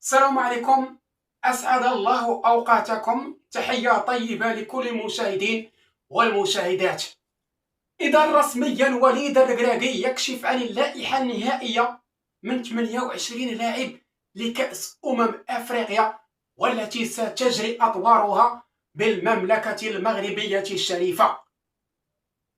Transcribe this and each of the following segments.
السلام عليكم. أسعد الله أوقاتكم. تحية طيبة لكل المشاهدين والمشاهدات. إذا رسميا وليد الركراكي يكشف عن اللائحة النهائية من 28 لاعب لكأس أفريقيا والتي ستجري أطوارها بالمملكة المغربية الشريفة.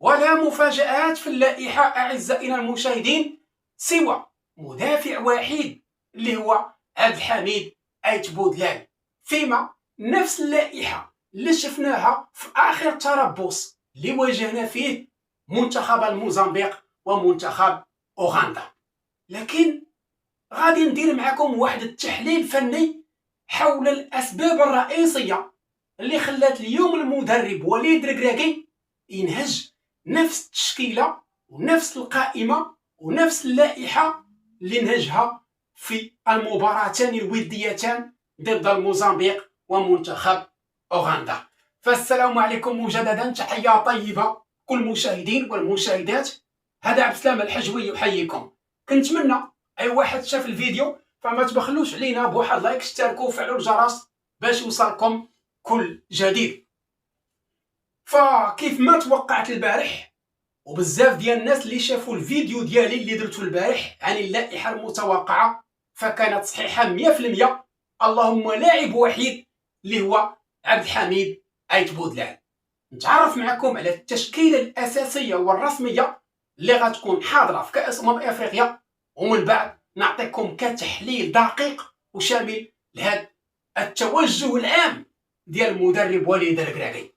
ولا مفاجآت في اللائحة أعزائنا المشاهدين سوى مدافع واحد اللي هو عبد الحميد أيت بودلان، فيما نفس اللائحة اللي شفناها في آخر تربص اللي واجهنا فيه منتخب الموزمبيق ومنتخب أوغندا. لكن غادي ندير معكم واحد التحليل فني حول الأسباب الرئيسية اللي خلات اليوم المدرب وليد الركراكي ينهج نفس التشكيلة ونفس القائمة ونفس اللائحة اللي نهجها في المباراتان الوديتان ضد الموزمبيق ومنتخب أوغندا. فالسلام عليكم مجددا، تحية طيبة كل المشاهدين والمشاهدات. هذا عبد السلام الحجوي يحييكم. كنتمنى اي واحد شاف الفيديو فما تبخلوش علينا بواحد لايك، اشتركوا وفعلوا الجرس باش يوصلكم كل جديد. فكيف ما توقعت البارح وبزاف ديال الناس اللي شافوا الفيديو ديالي اللي درته البارح عن اللائحة المتوقعة فكانت صحيحة 100%. اللهم لاعب وحيد اللي هو عبد الحميد أيت بودلان. نتعرف معكم على التشكيلة الأساسية والرسمية اللي غتكون حاضرة في كأس أفريقيا، ومن بعد نعطيكم كتحليل دقيق وشامل لهذا التوجه العام ديال المدرب وليد الركراكي.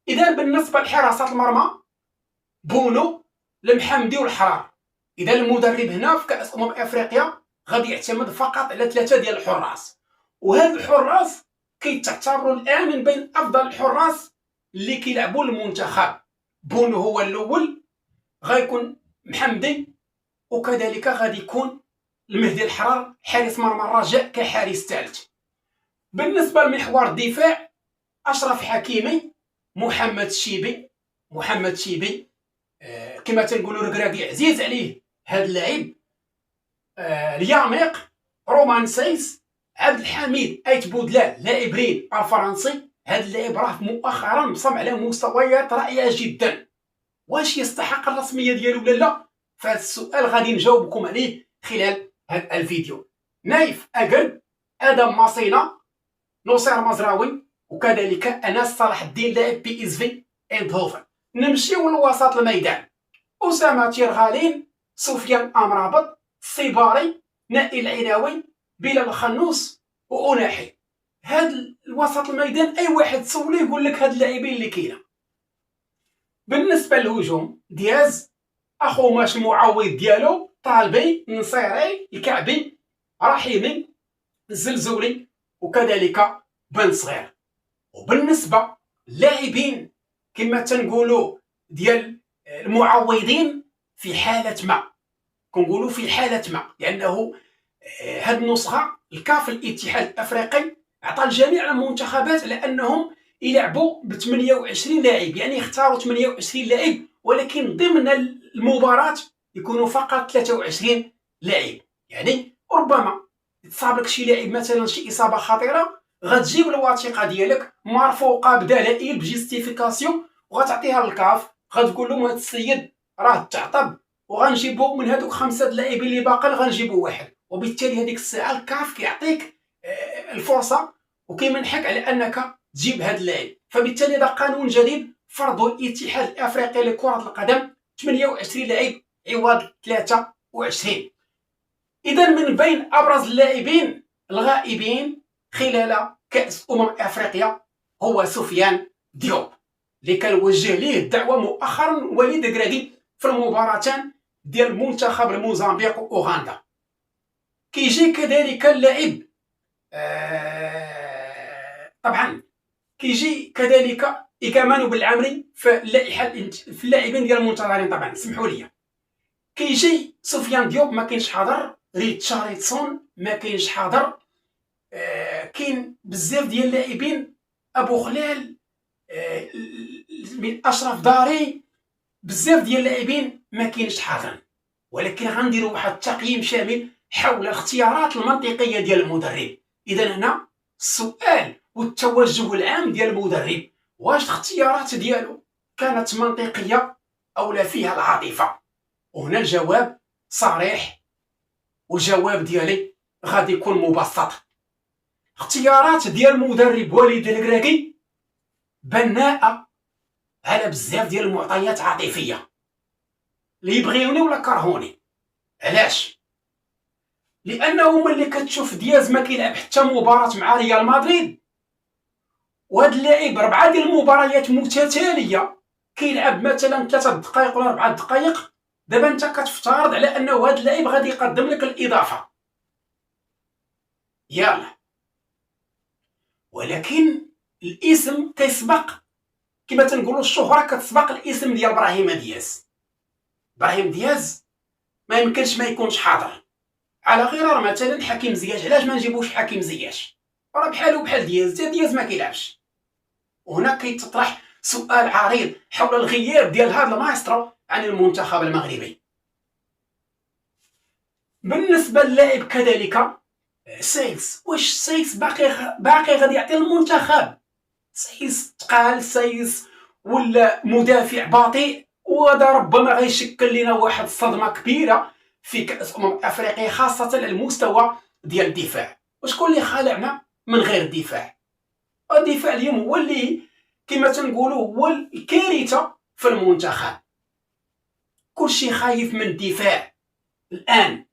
إذا بالنسبة لحراسة المرمى بونو المحمدي والحرار، إذا المدرب هنا في كأس أفريقيا غادي يعتمد فقط على 3 ديال الحراس، وهاد الحراس كيتعتبروا الآن من بين أفضل الحراس اللي كيلعبوا المنتخب. بونو هو الأول، غيكون محمدي، وكذلك غادي يكون المهدي الحرار حارس مرمى الرجاء كحارس ثالث. بالنسبة لمحور الدفاع أشرف حكيمي، محمد شيبي كما تنقولوا الركراكي عزيز عليه هذا اللاعب، الياميق، رومان سايس، عبد الحميد أيت بودلان لاعب رين الفرنسي. هذا اللاعب راه مؤخرا مصم على مستويات رائعه جدا. واش يستحق الرسميه ديالو ولا لا؟ فهذا السؤال غادي نجاوبكم عليه خلال هذا الفيديو. نايف أقرب، ادم ماسينا، نصير مزراوي، وكذلك انس صلاح الدين لاعب بي اس في ايندهوفن. نمشيو لوسط الميدان، اسامه تيرغالين، سفيان امرابط، الصباري، نائل العناوي، بلال الخنوس، وأناحي. هاد الوسط الميدان اي واحد تسوليه يقول لك هاد اللاعبين اللي كاينه. بالنسبه للهجوم دياز، اخو ماش معوض ديالو، طالبي، نصيري، الكعبي، رحيمي، الزلزولي، وكذلك بن صغير. وبالنسبه للاعبين كما تنقولوا ديال المعوضين في حاله ما، كنقولوا في حاله ما لانه هذه النسخه الكاف الاتحاد الافريقي عطى لجميع المنتخبات على انهم يلعبوا ب 28 لاعب، يعني اختاروا 28 لاعب، ولكن ضمن المباراه يكونوا فقط 23 لاعب. يعني ربما تصاب لك شي لاعب مثلا شي اصابه خطيره، غتجيب الوثيقه ديالك مرفوقه بدلائل بجيستيفيكاسيون وغتعطيها للكاف، غتقول لهم هذا السيد راه تعطب وغنجيبو من هذوك 5 اللاعبين اللي باقين غنجيبو واحد. وبالتالي هذيك الساعه الكاف كيعطيك الفرصه وكيمنحك على انك تجيب هذا اللاعب. فبالتالي هذا قانون جديد فرضه الاتحاد الافريقي لكره القدم، 28 لاعب عوض 23. اذا من بين ابرز اللاعبين الغائبين خلال كاس افريقيا هو سفيان ديوب، اللي كان وجه ليه الدعوه مؤخرا وليد الركراكي في المباراتان ديال منتخب الموزمبيق واوغندا. كيجي كذلك اللاعب طبعا كيجي كذلك إكامان بالعمري في اللائحه في اللاعبين ديال المنتظرين. طبعا اسمحوا لي، كيجي سفيان ديوب ما كاينش حاضر، ريتشارلسون ما كاينش حاضر، كاين بزاف ديال اللاعبين، ابو خلال، من اشرف داري، بزاف ديال اللاعبين ما كاينش حاضر. ولكن غنديروا واحد التقييم شامل حول الاختيارات المنطقية ديال المدرب. إذا هنا السؤال والتوجه العام ديال المدرب، واش الاختيارات ديالو كانت منطقية أو لا فيها العاطفة؟ وهنا الجواب صريح، والجواب ديالي غادي يكون مبسط. اختيارات ديال المدرب وليد الكراكي بناءة على بزاف ديال المعطيات عاطفية، اللي يبغيوني ولا كرهوني. علاش؟ لأنه ملي كتشوف دياز ما كيلعب حتى مباراة مع ريال مدريد، وهاد اللاعب 4 ديال المباريات متتالية كيلعب مثلا 3 دقائق ولا 4 دقائق، دابا انت كتفترض على انه هاد اللاعب غادي يقدم لك الاضافه. يلا، ولكن الاسم كيسبق، كما تنقولوا الشهره كتسبق الاسم ديال ابراهيم دياز. ابراهيم دياز ما يمكنش ما يكونش حاضر، على غرار مثلا حكيم زياش. علاش ما نجيبوش حكيم زياش؟ راه بحالو بحال دياز ما كيلعبش. وهنا كيتطرح سؤال عريض حول الغياب ديال هذا المايسترو عن المنتخب المغربي. بالنسبه للاعب كذلك سايس، واش سايس باقي غادي يعطي المنتخب؟ سايس تقال، سايس ولا مدافع بطيء، وهذا ربما غيشكل لنا واحد الصدمه كبيره في كاس افريقيا، خاصه على المستوى ديال الدفاع. وشكون اللي خالعنا من غير الدفاع؟ الدفاع اليوم هو اللي كما تنقولوا هو الكارثه في المنتخب. كلشي خايف من الدفاع الان.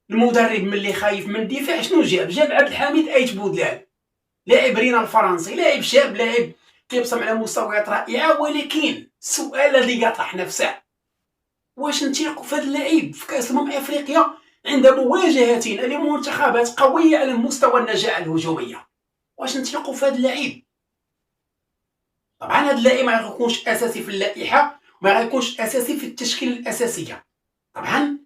المدرب ملي خايف من الدفاع شنو جاب عبد الحميد ايت بودلال، لاعب رينا الفرنسي، لاعب شاب، لاعب كيبصم على مستويات رائعه. ولكن السؤال الذي يطرح نفسه، واش نثيقوا في هذا اللاعب في كاس افريقيا عند مواجهه لمنتخبات قويه على مستوى النجاعه الهجوميه؟ واش نثيقوا في هذا اللاعب؟ طبعا هذا اللاعب ما غيكونش اساسي في اللائحه، ما غيكونش اساسي في التشكيل الاساسيه. طبعا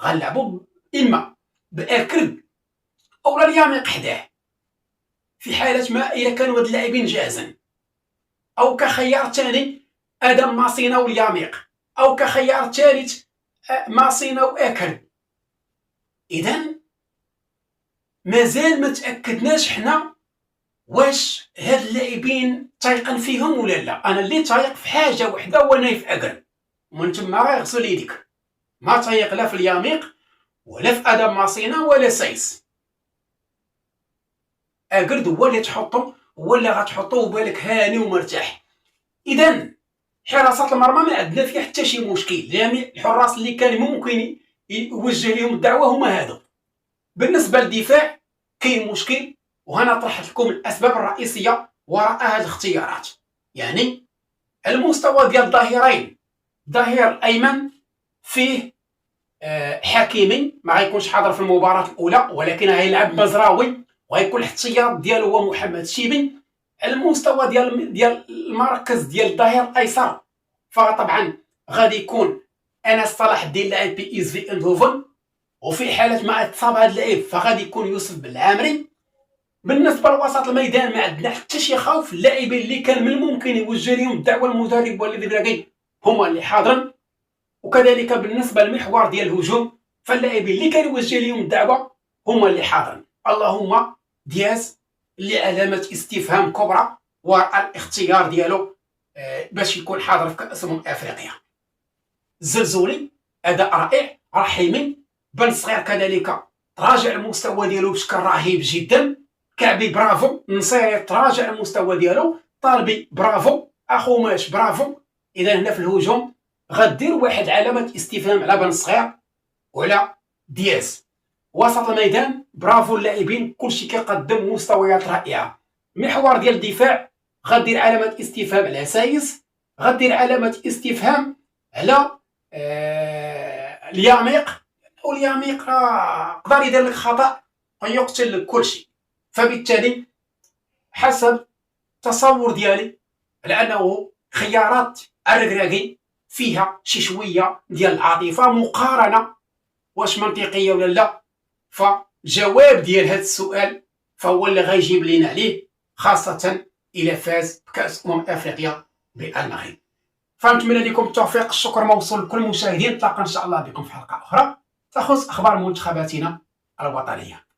غنلعبوا اما باكرد او الياميق حداه في حاله ما اذا كانوا هاد اللاعبين جاهزين، او كخيار ثاني ادم ماسينا والياميق، او كخيار ثالث ماسينا واكرد. اذا مازال ما تاكدناش حنا واش هاد اللاعبين تايقن فيهم ولا لا. انا اللي تايق في حاجه وحده هو نايف اكرد، ومن تما غيغسل يديك، ما تايق لا في الياميق ولا في ادم ماسينا ولا سايس. اكرد هو اللي تحطو، هو اللي غتحطو وبالك هاني ومرتاح. اذا حراسات المرمى ما عندنا فيها حتى شي مشكل، جميع الحراس اللي كان ممكن يوجه لهم الدعوه هما هادو. بالنسبه للدفاع كاين مشكل، وهنا طرحت لكم الاسباب الرئيسيه وراء هذه الاختيارات. يعني المستوى ديال الظهيرين، الظهير الايمن فيه حكيمي ما غيكونش حاضر في المباراه الاولى، ولكن غيلعب مزراوي، وغيكون الاحتياط ديالو هو محمد الشيبي. المستوى ديال المركز ديال الظهير الايسر فطبعا غادي يكون انس صلاح الدين لاعب بي اس في اندهوفن، وفي حاله ما اتصاب هذا اللاعب فغادي يكون يوسف بالعامري. بالنسبه لوسط الميدان ما عندنا حتى شي خوف، اللاعبين اللي كان من الممكن يوجه لهم الدعوه المدرب وليد الكراكي هما اللي حاضرين. وكذلك بالنسبه للمحور ديال الهجوم فاللاعبين اللي كان يوجه لهم الدعوه هما اللي حاضرين، اللهم دياز اللي علامه استفهام كبرى وراء الاختيار ديالو باش يكون حاضر في كاس افريقيا. الزلزولي اداء رائع، رحيمي بن صغير كذلك تراجع المستوى ديالو بشكل رهيب جدا، كعبي برافو، نصيري تراجع المستوى ديالو، طالبي برافو، اخو ماش برافو. اذا هنا في الهجوم غدير واحد علامه استفهام على بن صغير وعلى دياز. وسط الميدان برافو اللاعبين، كلشي كيقدم مستويات رائعه. محور ديال الدفاع غدير علامه استفهام على سايس، غدير علامه استفهام على الياميق، والياميق راه قدر يدير لك خطا ويقتل لك كلشي. فبالتالي حسب تصور ديالي على انه خيارات الركراكي فيها شي شويه ديال العاطفه، مقارنه واش منطقيه ولا لا. فجواب ديال هذا السؤال فهو اللي غيجيب لينا عليه، خاصه الى فاز بكاس افريقيا بالمغرب. فنتمنى لكم التوفيق، الشكر موصول لكل المشاهدين. نتلاقى ان شاء الله بكم في حلقه اخرى تخص اخبار منتخباتنا الوطنيه.